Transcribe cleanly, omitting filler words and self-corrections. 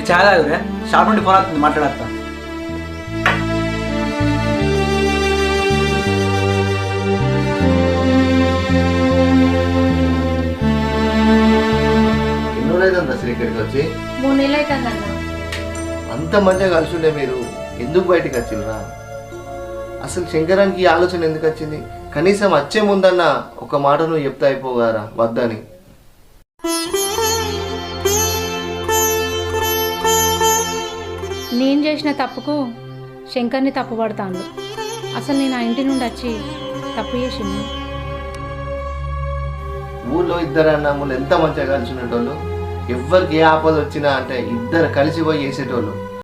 మీరు చాలా షాప్ నుండి ఫోన్ అవుతుంది, మాట్లాడతా. ఎన్నో లేదండి అసలు ఇక్కడికి వచ్చి 3 నెలలు అవుతుందన్న. అంత మంచిగా కలిసి ఉండే మీరు ఎందుకు బయటికి వచ్చిర్రా? అసలు శంకరానికి ఈ ఆలోచన ఎందుకు వచ్చింది? కనీసం వచ్చే ముందన్న ఒక మాట నువ్వు చెప్తా అయిపోగారా వద్దని. నేను చేసిన తప్పుకు శంకర్ని తప్పుపడతాను. అసలు నేను ఆ ఇంటి నుండి వచ్చి తప్పు చేసింది. ఊళ్ళో ఇద్దరు అన్నములు ఎంత మంచిగా కలిసి ఉండేటోళ్ళు, ఎవ్వరికి ఏ ఆపద వచ్చినా అంటే ఇద్దరు కలిసి పోయి చేసేటోళ్ళు.